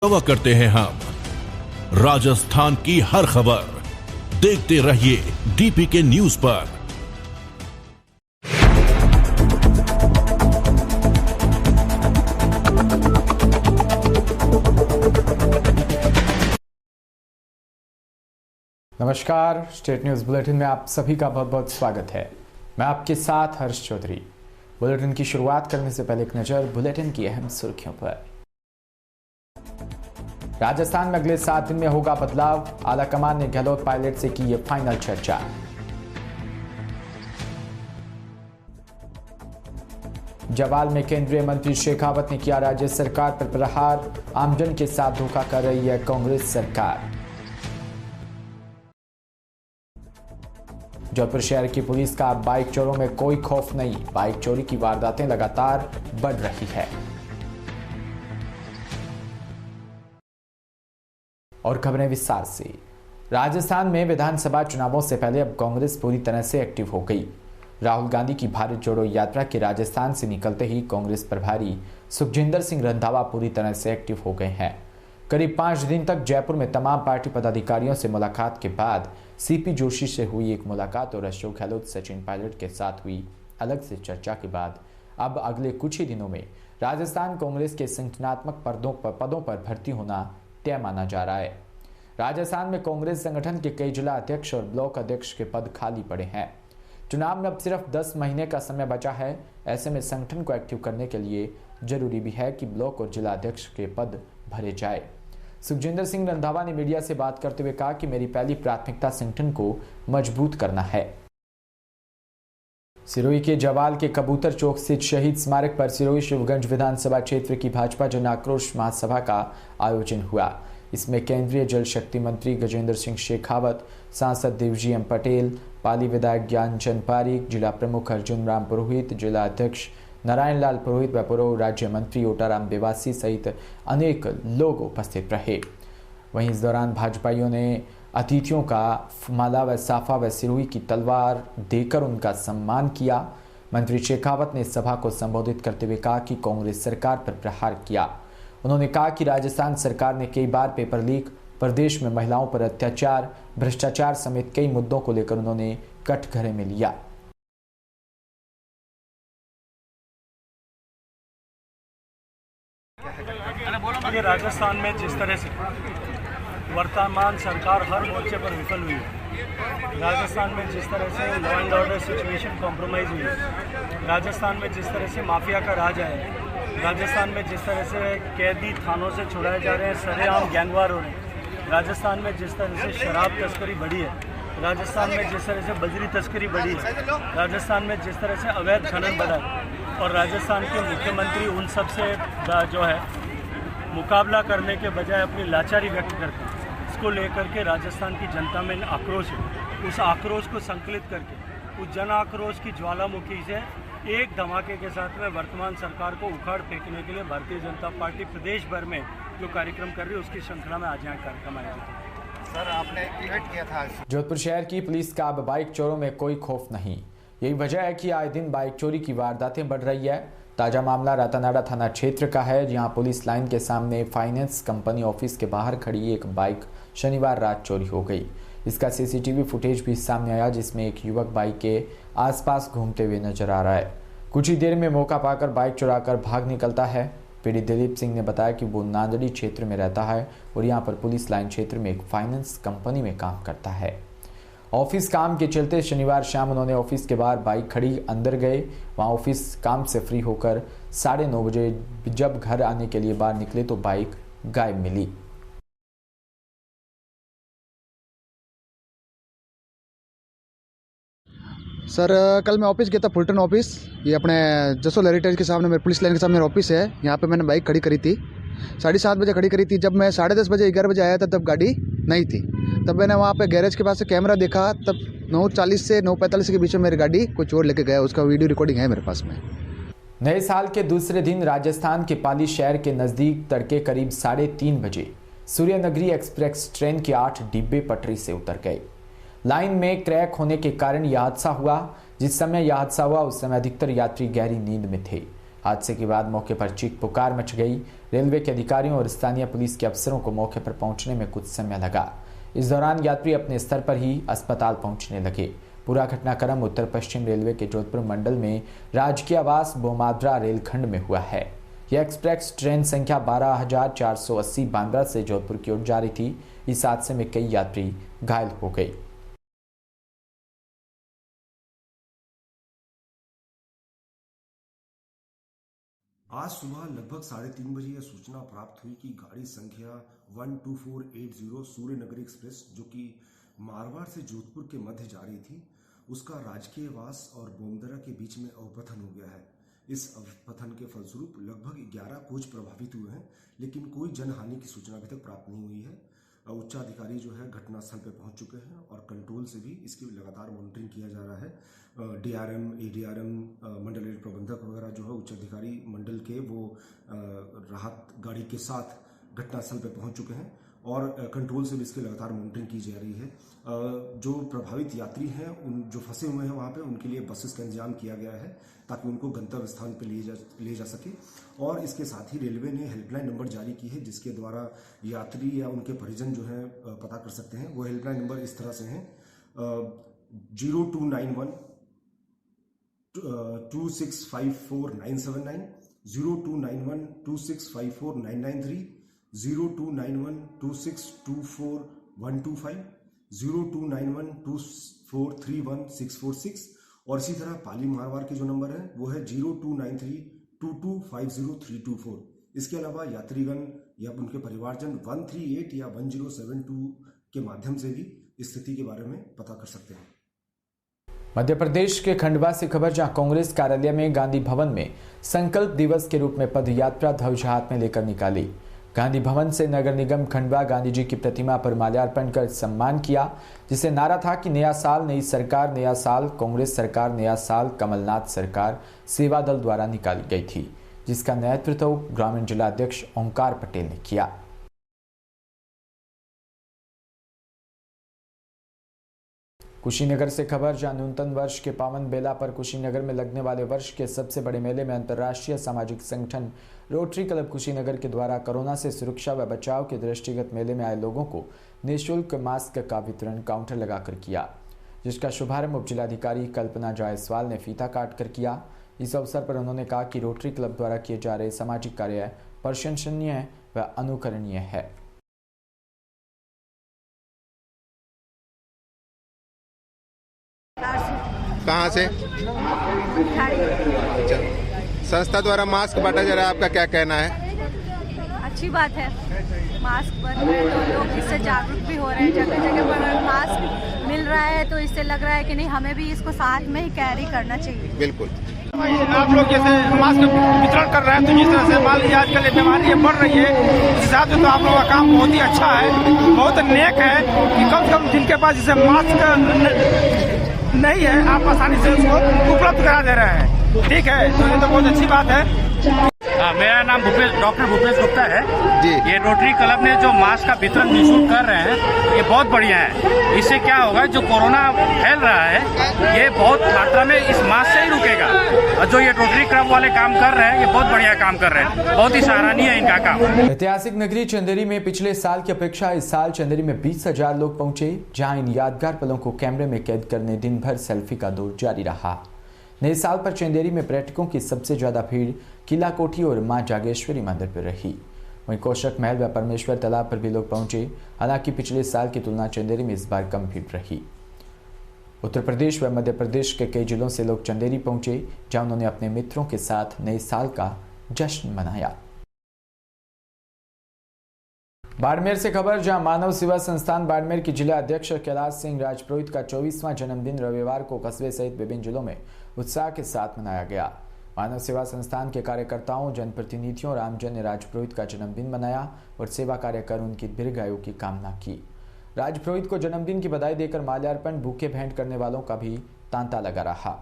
Cover करते हैं हम राजस्थान की हर खबर। देखते रहिए डीपीके न्यूज पर। नमस्कार, स्टेट न्यूज बुलेटिन में आप सभी का बहुत बहुत स्वागत है। मैं आपके साथ हर्ष चौधरी। बुलेटिन की शुरुआत करने से पहले एक नजर बुलेटिन की अहम सुर्खियों पर। राजस्थान में अगले 7 दिन में होगा बदलाव, आलाकमान ने गहलोत पायलट से की ये फाइनल चर्चा। जवाल में केंद्रीय मंत्री शेखावत ने किया राज्य सरकार पर प्रहार, आमजन के साथ धोखा कर रही है कांग्रेस सरकार। जयपुर शहर की पुलिस का बाइक चोरों में कोई खौफ नहीं, बाइक चोरी की वारदातें लगातार बढ़ रही है। और खबरें विस्तार से। राजस्थान में विधानसभा चुनावों से पहले अब कांग्रेस पूरी तरह से एक्टिव हो गई। राहुल गांधी की भारत जोड़ो यात्रा के राजस्थान से निकलते ही कांग्रेस प्रभारी सुखजिंदर सिंह रंधावा पूरी तरह से एक्टिव हो गए हैं। करीब 5 दिन तक जयपुर में तमाम पार्टी पदाधिकारियों से मुलाकात के बाद सीपी जोशी से हुई एक मुलाकात और अशोक गहलोत सचिन पायलट के साथ हुई अलग से चर्चा के बाद अब अगले कुछ ही दिनों में राजस्थान कांग्रेस के संगठनात्मक पदों पर भर्ती होना तय माना जा रहा है। राजस्थान में कांग्रेस संगठन के कई जिला अध्यक्ष और ब्लॉक अध्यक्ष के पद खाली पड़े हैं। चुनाव में अब सिर्फ 10 महीने का समय बचा है। ऐसे में संगठन को एक्टिव करने के लिए जरूरी भी है कि ब्लॉक और जिला अध्यक्ष के पद भरे जाए। सुखजिंदर सिंह रंधावा ने मीडिया से बात करते हुए कहा कि मेरी पहली प्राथमिकता संगठन को मजबूत करना है। सिरोही के जवाल के कबूतर चौक स्थित शहीद स्मारक पर सिरोही शिवगंज विधानसभा क्षेत्र की भाजपा जन आक्रोश महासभा का आयोजन हुआ। इसमें केंद्रीय जल शक्ति मंत्री गजेंद्र सिंह शेखावत, सांसद देवजी एम पटेल, पाली विधायक ज्ञानचंद पारीक, जिला प्रमुख अर्जुन राम पुरोहित, जिला अध्यक्ष नारायण लाल पुरोहित व पूर्व राज्य मंत्री ओटाराम बेवासी सहित अनेक लोग उपस्थित रहे। वहीं इस दौरान भाजपाइयों ने अतिथियों का माला व साफा व सिरोही की तलवार देकर उनका सम्मान किया। मंत्री शेखावत ने सभा को संबोधित करते हुए कहा कि कांग्रेस सरकार पर प्रहार किया। उन्होंने कहा कि राजस्थान सरकार ने कई बार पेपर लीक, प्रदेश में महिलाओं पर अत्याचार, भ्रष्टाचार समेत कई मुद्दों को लेकर उन्होंने कटघरे में लिया। ये राजस्थान में जिस तरह से वर्तमान सरकार हर मोर्चे पर विफल हुई है, राजस्थान में जिस तरह से law and order situation compromise हुई है, राजस्थान में जिस तरह से माफिया का राज है, राजस्थान में जिस तरह से कैदी थानों से छुड़ाए जा रहे हैं, सरेआम गैंगवार हो रहे हैं, राजस्थान में जिस तरह से शराब तस्करी बढ़ी है, राजस्थान में जिस तरह से बजरी तस्करी बढ़ी है, राजस्थान में जिस तरह से अवैध खनन बढ़ा है और राजस्थान के मुख्यमंत्री उन सब से जो है मुकाबला करने के बजाय अपनी लाचारी व्यक्त करते हैं। इसको लेकर के राजस्थान की जनता में आक्रोश है। उस आक्रोश को संकलित करके उस जन आक्रोश की ज्वालामुखी से एक धमाके के साथ में वर्तमान सरकार को उखाड़ फेंकने के लिए भारतीय जनता पार्टी प्रदेश भर में जो कार्यक्रम कर रही है उसकी श्रृंखला में आज यहाँ कार्यक्रम आयोजित है। सर, आपने ट्वीट किया था। जोधपुर शहर की पुलिस का अब बाइक चोरों में कोई खौफ नहीं। यही वजह है कि आए दिन बाइक चोरी की वारदातें बढ़ रही है। ताजा मामला रातानाडा थाना क्षेत्र का है, जहां पुलिस लाइन के सामने फाइनेंस कंपनी ऑफिस के बाहर खड़ी एक बाइक शनिवार रात चोरी हो गई। इसका सीसीटीवी फुटेज भी सामने आया, जिसमें एक युवक बाइक के आसपास घूमते हुए नजर आ रहा है। कुछ ही देर में मौका पाकर बाइक चुराकर भाग निकलता है। पीड़ित दिलीप सिंह ने बताया कि वो नांदड़ी क्षेत्र में रहता है और यहाँ पर पुलिस लाइन क्षेत्र में एक फाइनेंस कंपनी में काम करता है। ऑफिस काम के चलते शनिवार शाम उन्होंने ऑफिस के बाहर बाइक खड़ी अंदर गए। वहाँ ऑफिस काम से फ्री होकर 9:30 बजे जब घर आने के लिए बाहर निकले तो बाइक गायब मिली। सर, कल मैं ऑफिस गया था, फुलटन ऑफिस। ये अपने जसोल हेरिटेज के सामने मेरे पुलिस लाइन के सामने मेरा ऑफिस है। यहाँ पे मैंने बाइक खड़ी करी थी, 7:30 बजे खड़ी करी थी। जब मैं 10:30 बजे 11 बजे आया था तब गाड़ी नहीं थी। तब मैंने वहाँ पे गैरेज के पास से कैमरा देखा, तब 9:40 से 9:45 के बीच में मेरी गाड़ी कोई चोर लेके गया। उसका वीडियो रिकॉर्डिंग है मेरे पास में। नए साल के दूसरे दिन राजस्थान के पाली शहर के नज़दीक तड़के करीब 3:30 बजे सूर्यनगरी एक्सप्रेस ट्रेन के 8 डिब्बे पटरी से उतर गए। लाइन में क्रैक होने के कारण यह हादसा हुआ। जिस समय यह हादसा हुआ उस समय अधिकतर यात्री गहरी नींद में थे। हादसे के बाद मौके पर चीख पुकार मच गई। रेलवे के अधिकारियों और स्थानीय पुलिस के अफसरों को मौके पर पहुंचने में कुछ समय लगा। इस दौरान यात्री अपने स्तर पर ही अस्पताल पहुंचने लगे। पूरा घटनाक्रम उत्तर पश्चिम रेलवे के जोधपुर मंडल में राजकीय आवास बोमाद्रा रेलखंड में हुआ है। यह एक्सप्रेस ट्रेन संख्या 12,480 बांद्रा से जोधपुर की ओर जा रही थी। इस हादसे में कई यात्री घायल हो गए। आज सुबह लगभग 3:30 बजे यह सूचना प्राप्त हुई कि गाड़ी संख्या 12480 सूर्य नगरी एक्सप्रेस जो कि मारवाड़ से जोधपुर के मध्य जा रही थी, उसका राजकीय आवास और बोमदरा के बीच में अवपतन हो गया है। इस अवपतन के फलस्वरूप लगभग 11 कोच प्रभावित हुए हैं, लेकिन कोई जनहानि की सूचना अभी तक प्राप्त नहीं हुई है। उच्चाधिकारी जो है घटनास्थल पर पहुंच चुके हैं और कंट्रोल से भी इसकी लगातार मॉनिटरिंग किया जा रहा है। डीआरएम, एडीआरएम, मंडल रेल प्रबंधक वगैरह जो है उच्चाधिकारी मंडल के वो राहत गाड़ी के साथ घटनास्थल पर पहुंच चुके हैं और कंट्रोल से भी इसकी लगातार मॉनिटरिंग की जा रही है। जो प्रभावित यात्री हैं, उन जो फंसे हुए हैं वहाँ पे, उनके लिए बसेस का इंतजाम किया गया है ताकि उनको गंतव्य स्थान पे ले जा सके। और इसके साथ ही रेलवे ने हेल्पलाइन नंबर जारी की है जिसके द्वारा यात्री या उनके परिजन जो हैं पता कर सकते हैं। वो हेल्पलाइन नंबर इस तरह से हैं 0291 2654 0291 2654 0291 2624 125 0291 2431 646 और इसी तरह पाली मारवाड़ के जो नंबर है वो है 0293 2250 इसके अलावा यात्रीगण या उनके परिवारजन 138 या 1072 के माध्यम से भी स्थिति के बारे में पता कर सकते हैं। मध्य प्रदेश के खंडवा से खबर, जहां कांग्रेस कार्यालय में गांधी भवन में संकल्प दिवस के रूप में पद यात्रा ध्वज हाथ में लेकर निकाली। गांधी भवन से नगर निगम खंडवा गांधी जी की प्रतिमा पर माल्यार्पण कर सम्मान किया, जिसे नारा था कि नया साल नई सरकार, नया साल कांग्रेस सरकार, नया साल कमलनाथ सरकार सेवा दल द्वारा निकाली गई थी, जिसका नेतृत्व ग्रामीण जिला अध्यक्ष ओंकार पटेल ने किया। कुशीनगर से खबर, जहां नूतन वर्ष के पावन बेला पर कुशीनगर में लगने वाले वर्ष के सबसे बड़े मेले में अंतर्राष्ट्रीय सामाजिक संगठन रोटरी क्लब कुशीनगर के द्वारा कोरोना से सुरक्षा व बचाव के दृष्टिगत मेले में आए लोगों को निःशुल्क मास्क का वितरण काउंटर लगाकर किया, जिसका शुभारंभ उप जिलाधिकारी कल्पना जायसवाल ने फीता काट कर किया। इस अवसर पर उन्होंने कहा कि रोटरी क्लब द्वारा किए जा रहे सामाजिक कार्य प्रशंसनीय व अनुकरणीय है। कहाँ से? अच्छा, संस्था द्वारा मास्क बांटा जा रहा है, आपका क्या कहना है? अच्छी बात है, मास्क बन रहे हैं तो लोग इससे जागरूक भी हो रहे हैं। जगह जगह पर मास्क मिल रहा है तो इससे लग रहा है कि नहीं, हमें भी इसको साथ में ही कैरी करना चाहिए। बिल्कुल। आप लोग जैसे मास्क वितरण कर रहे हैं तो जिस तरह से मान लीजिए आजकल ये बीमारी बढ़ रही है, उस हिसाब से तो आप लोगों का काम बहुत ही अच्छा है, बहुत नेक है कि कम से कम जिनके पास जैसे मास्क नहीं है आप आसानी से उसको उपलब्ध करा दे रहे हैं। ठीक है, तो ये तो बहुत अच्छी बात है। मेरा नाम डॉक्टर भूपेश गुप्ता है जी। ये रोटरी क्लब ने जो मास्क का वितरण निःशुल्क कर रहे हैं ये बहुत बढ़िया है। इससे क्या होगा, जो कोरोना फैल रहा है ये बहुत मात्रा में इस मास्क से ही रुकेगा। और जो ये रोटरी क्लब वाले काम कर रहे हैं ये बहुत बढ़िया काम कर रहे हैं, बहुत ही सराहनीय है इनका काम। ऐतिहासिक नगरी चंदेरी में पिछले साल की अपेक्षा इस साल चंदेरी में 20,000 लोग पहुंचे, जहां इन यादगार पलों को कैमरे में कैद करने दिन भर सेल्फी का दौर जारी रहा। नए साल पर चंदेरी में पर्यटकों की सबसे ज्यादा भीड़ किला कोठी और मां जागेश्वरी मंदिर पर रही। वहीं कोशक महल व परमेश्वर तालाब पर भी लोग पहुंचे। हालांकि पिछले साल की तुलना चंदेरी में इस बार कम भीड़ रही। उत्तर प्रदेश व मध्य प्रदेश के कई जिलों से लोग चंदेरी पहुंचे, जहां उन्होंने अपने मित्रों के साथ नए साल का जश्न मनाया। बाड़मेर से खबर, जहां मानव सेवा संस्थान बाड़मेर की जिला अध्यक्ष कैलाश सिंह राजपुरोहित का 24वां जन्मदिन रविवार को कस्बे सहित विभिन्न जिलों में उत्साह के साथ मनाया गया। मानव सेवा संस्थान के कार्यकर्ताओं, जनप्रतिनिधियों और आमजन ने राजपुरोहित का जन्मदिन मनाया और सेवा कार्य कर उनकी दीर्घायु की कामना की। राजपुरोहित को जन्मदिन की बधाई देकर माल्यार्पण, भूखे भेंट करने वालों का भी तांता लगा रहा।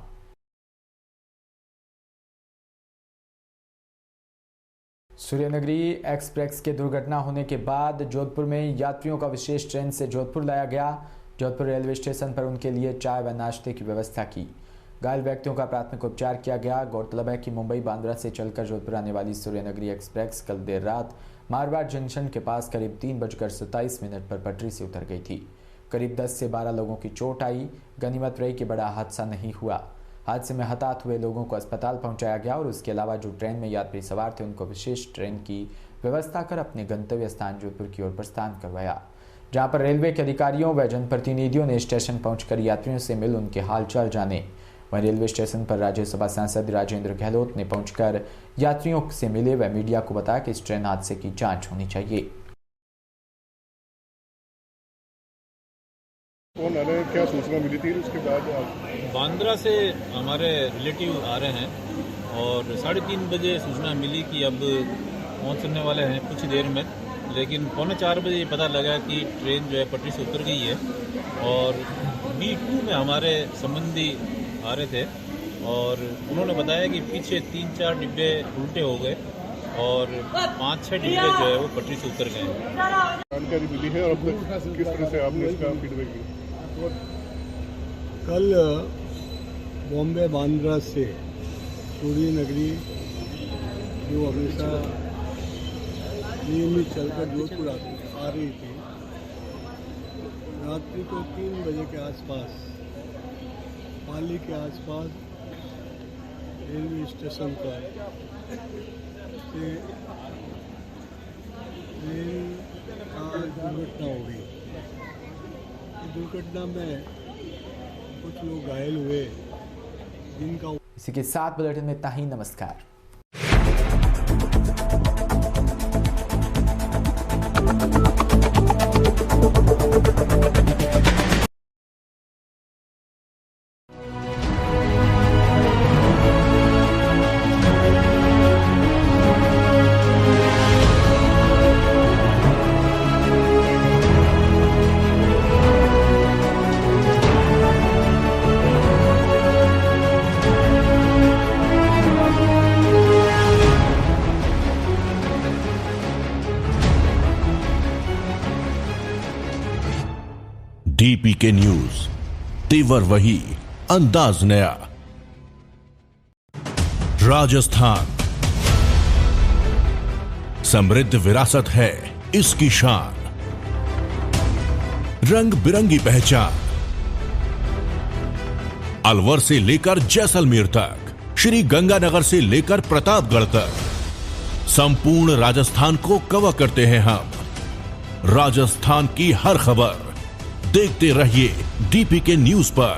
सूर्यनगरी एक्सप्रेस के दुर्घटना होने के बाद जोधपुर में यात्रियों का विशेष ट्रेन से जोधपुर लाया गया। जोधपुर रेलवे स्टेशन पर उनके लिए चाय व नाश्ते की व्यवस्था की। घायल व्यक्तियों का प्राथमिक उपचार किया गया। गौरतलब है कि मुंबई बांद्रा से चलकर जोधपुर आने वाली सूर्यनगरी एक्सप्रेस कल देर रात मारवाड़ जंक्शन के पास करीब 3:27 पर पटरी से उतर गई थी। करीब 10 से 12 लोगों की चोट आई। गनीमत रही कि बड़ा हादसा नहीं हुआ। हादसे में हताहत हुए लोगों को अस्पताल पहुंचाया गया और उसके अलावा जो ट्रेन में यात्री सवार थे उनको विशेष ट्रेन की व्यवस्था कर अपने गंतव्य स्थान जोधपुर की ओर प्रस्थान करवाया, जहां पर रेलवे के अधिकारियों व जनप्रतिनिधियों ने स्टेशन पहुंचकर यात्रियों से मिल उनके हालचाल जाने। वहीं रेलवे स्टेशन पर राज्यसभा सांसद राजेंद्र गहलोत ने पहुंचकर यात्रियों से मिले व मीडिया को बताया कि इस ट्रेन हादसे की जांच होनी चाहिए। क्या सूचना मिली थी उसके बाद? बांद्रा से हमारे रिलेटिव आ रहे हैं और 3:30 बजे सूचना मिली कि अब पहुंचने वाले हैं कुछ देर में, लेकिन 3:45 बजे पता लगा कि ट्रेन जो है पटरी से उतर गई है और B2 में हमारे संबंधी आ रहे थे और उन्होंने बताया कि पीछे 3-4 डिब्बे उल्टे हो गए और 5-6 डिब्बे जो है वो पटरी से उतर गए। जानकारी मिली है और अब तक किस तरह से आपने इसका फीडबैक दिया? कल बॉम्बे बांद्रा से सूर्यनगरी जो हमेशा नियमित चलकर जोधपुर आ रही थी, रात्रि को 3 बजे के आसपास पाली के आसपास रेलवे स्टेशन पर से ट्रेन का दुर्घटना हो गई। दुर्घटना में कुछ लोग घायल हुए, जिनका इसी के साथ बुलेटिन में इतना ही। नमस्कार। DPK न्यूज, तेवर वही, अंदाज नया। राजस्थान समृद्ध विरासत है इसकी शान, रंग बिरंगी पहचान। अलवर से लेकर जैसलमेर तक, श्री गंगानगर से लेकर प्रतापगढ़ तक, संपूर्ण राजस्थान को कवर करते हैं हम। राजस्थान की हर खबर देखते रहिए DPK न्यूज पर।